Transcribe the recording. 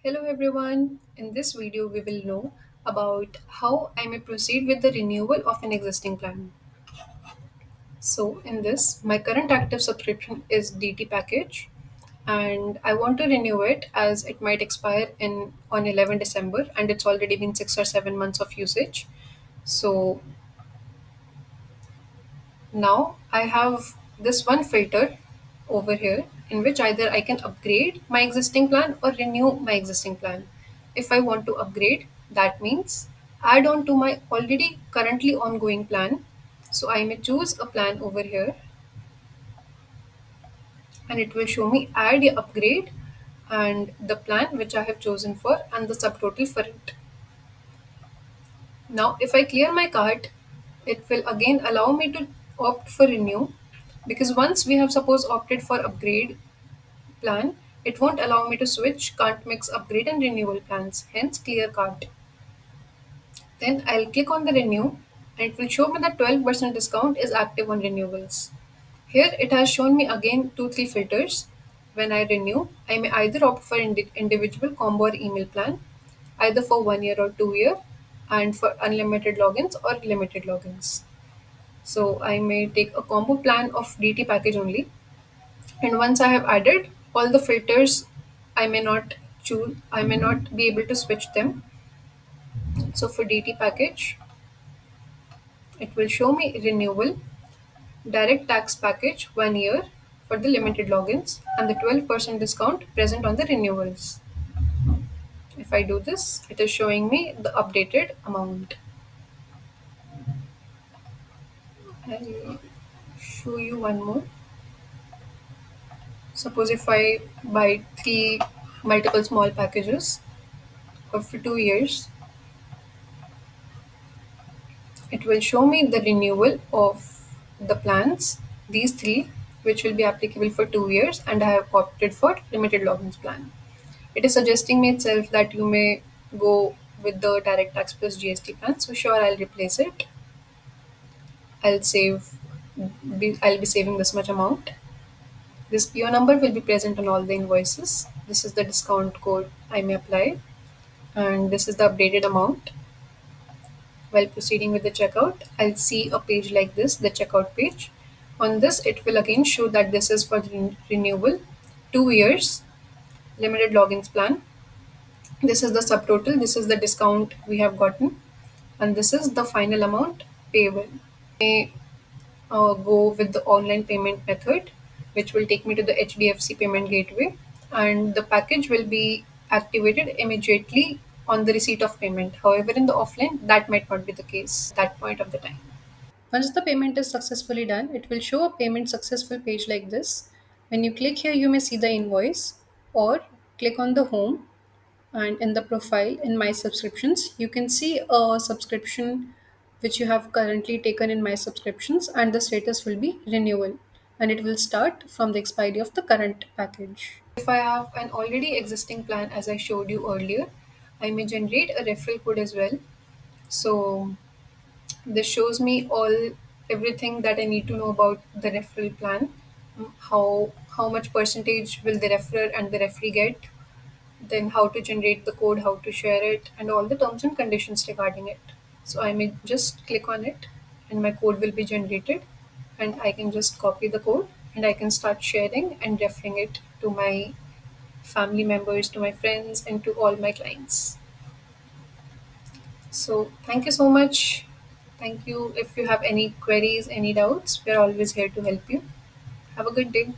Hello everyone. In this video, we will know about how I may proceed with the renewal of an existing plan. So, in this, my current active subscription is DT package and I want to renew it as it might expire in on 11 December and it's already been 6 or 7 months of usage. So, now I have this one filter over here in which either I can upgrade my existing plan or renew my existing plan. If I want to upgrade, that means add on to my already currently ongoing plan. So I may choose a plan over here and it will show me add a upgrade and the plan which I have chosen for and the subtotal for it. Now, if I clear my cart, it will again allow me to opt for renew because once we have suppose opted for upgrade plan, it won't allow me to switch, can't mix upgrade and renewal plans, hence clear cart. Then I'll click on the renew and it will show me that 12% discount is active on renewals. Here it has shown me again 2 3 filters. When I renew, I may either opt for individual combo or email plan, either for 1 year or 2 year, and for unlimited logins or limited logins. So I may take a combo plan of DT package only. And once I have added all the filters, I may not be able to switch them. So for DT package, it will show me renewal, direct tax package 1 year for the limited logins, and the 12% discount present on the renewals. If I do this, it is showing me the updated amount. I'll show you one more. Suppose if I buy three multiple small packages for 2 years, it will show me the renewal of the plans, these three, which will be applicable for 2 years, and I have opted for limited logins plan. It is suggesting me itself that you may go with the direct tax plus GST plan. So sure, I'll replace it. I'll save. I'll be saving this much amount. This PO number will be present on all the invoices. This is the discount code I may apply, and this is the updated amount. While proceeding with the checkout, I'll see a page like this, the checkout page. On this, it will again show that this is for renewal, 2 years, limited logins plan. This is the subtotal, this is the discount we have gotten, and this is the final amount payable. I go with the online payment method, which will take me to the HDFC payment gateway, and the package will be activated immediately on the receipt of payment. However, in the offline, that might not be the case at that point of the time. Once the payment is successfully done, it will show a payment successful page like this. When you click here, you may see the invoice or click on the home, and in the profile in my subscriptions you can see a subscription which you have currently taken in my subscriptions, and the status will be renewal, and it will start from the expiry of the current package. If I have an already existing plan, as I showed you earlier, I may generate a referral code as well. So this shows me all everything that I need to know about the referral plan. How much percentage will the referrer and the referee get, then how to generate the code, how to share it, and all the terms and conditions regarding it. So I may just click on it and my code will be generated, and I can just copy the code and I can start sharing and referring it to my family members, to my friends, and to all my clients. So thank you so much. Thank you. If you have any queries, any doubts, we're always here to help you. Have a good day.